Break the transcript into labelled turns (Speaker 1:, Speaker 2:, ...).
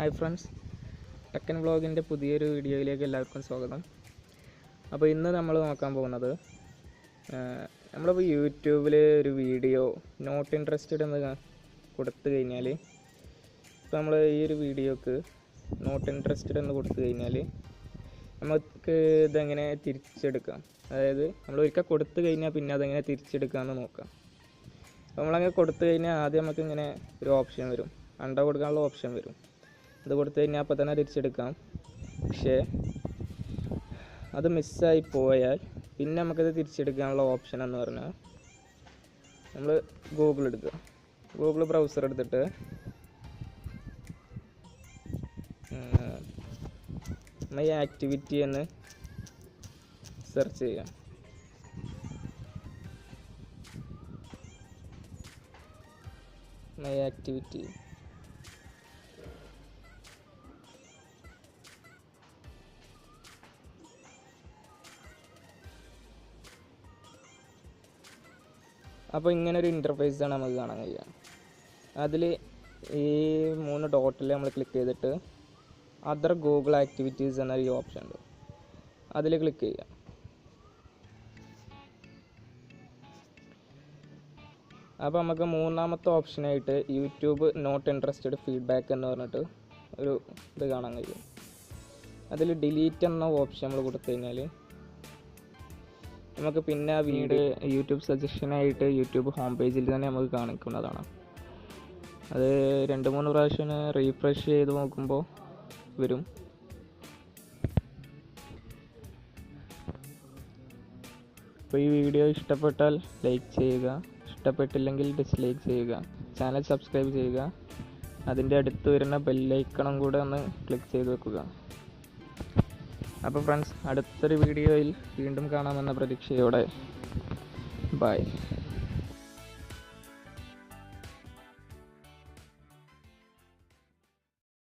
Speaker 1: Hi friends, ടെക്കൻ വ്ളോഗിൻ്റെ പുതിയൊരു വീഡിയോയിലേക്ക് എല്ലാവർക്കും സ്വാഗതം. അപ്പോൾ ഇന്ന് നമ്മൾ നോക്കാൻ പോകുന്നത് നമ്മളിപ്പോൾ യൂട്യൂബിൽ ഒരു വീഡിയോ നോട്ട് ഇൻട്രസ്റ്റഡ് എന്ന് കൊടുത്തു കഴിഞ്ഞാൽ, ഇപ്പോൾ നമ്മൾ ഈ ഒരു വീഡിയോക്ക് നോട്ട് ഇൻട്രസ്റ്റഡ് എന്ന് കൊടുത്തു കഴിഞ്ഞാൽ നമുക്ക് ഇതെങ്ങനെ തിരിച്ചെടുക്കാം. അതായത് നമ്മൾ ഒരിക്കൽ കൊടുത്തു കഴിഞ്ഞാൽ പിന്നെ അതെങ്ങനെ തിരിച്ചെടുക്കാമെന്ന് നോക്കാം. അപ്പോൾ നമ്മളങ്ങനെ കൊടുത്തു കഴിഞ്ഞാൽ ആദ്യം നമുക്ക് ഇങ്ങനെ ഒരു ഓപ്ഷൻ വരും, അണ്ടർ കൊടുക്കാനുള്ള ഓപ്ഷൻ വരും. അത് കൊടുത്തു കഴിഞ്ഞാൽ അപ്പോൾ തന്നെ തിരിച്ചെടുക്കാം. പക്ഷേ അത് മിസ്സായി പോയാൽ പിന്നെ നമുക്കത് തിരിച്ചെടുക്കാനുള്ള ഓപ്ഷൻ എന്ന് പറഞ്ഞാൽ നമ്മൾ ഗൂഗിൾ എടുക്കുക. ഗൂഗിൾ ബ്രൗസർ എടുത്തിട്ട് മൈ ആക്ടിവിറ്റി എന്ന് സെർച്ച് ചെയ്യാം. മൈ ആക്ടിവിറ്റി അപ്പോൾ ഇങ്ങനൊരു ഇൻ്റർഫേസാണ് നമുക്ക് കാണാൻ കഴിയുക. അതിൽ ഈ 3 ഡോട്ടിൽ നമ്മൾ ക്ലിക്ക് ചെയ്തിട്ട് അതർ ഗൂഗിൾ ആക്ടിവിറ്റീസ് എന്നൊരു ഓപ്ഷൻ ഉണ്ട്, അതിൽ ക്ലിക്ക് ചെയ്യുക. അപ്പോൾ നമുക്ക് മൂന്നാമത്തെ ഓപ്ഷനായിട്ട് യൂട്യൂബ് നോട്ട് ഇൻട്രസ്റ്റഡ് ഫീഡ്ബാക്ക് എന്ന് പറഞ്ഞിട്ട് ഒരു ഇത് കാണാൻ കഴിയും. അതിൽ ഡിലീറ്റ് എന്ന ഓപ്ഷൻ നമ്മൾ കൊടുത്തു കഴിഞ്ഞാൽ നമുക്ക് പിന്നെ ആ വീഡിയോ യൂട്യൂബ് സജഷനായിട്ട് യൂട്യൂബ് ഹോം പേജിൽ തന്നെ നമുക്ക് കാണിക്കുന്നതാണ്. അത് 2-3 പ്രാവശ്യം റീഫ്രഷ് ചെയ്ത് നോക്കുമ്പോൾ വരും. അപ്പോൾ ഈ വീഡിയോ ഇഷ്ടപ്പെട്ടാൽ ലൈക്ക് ചെയ്യുക, ഇഷ്ടപ്പെട്ടില്ലെങ്കിൽ ഡിസ്ലൈക്ക് ചെയ്യുക, ചാനൽ സബ്സ്ക്രൈബ് ചെയ്യുക, അതിൻ്റെ അടുത്ത് വരുന്ന ബെല്ലൈക്കണം കൂടെ ഒന്ന് ക്ലിക്ക് ചെയ്ത് വെക്കുക. അപ്പോൾ ഫ്രണ്ട്സ്, അടുത്തൊരു വീഡിയോയിൽ വീണ്ടും കാണാമെന്ന പ്രതീക്ഷയോടെ ബൈ.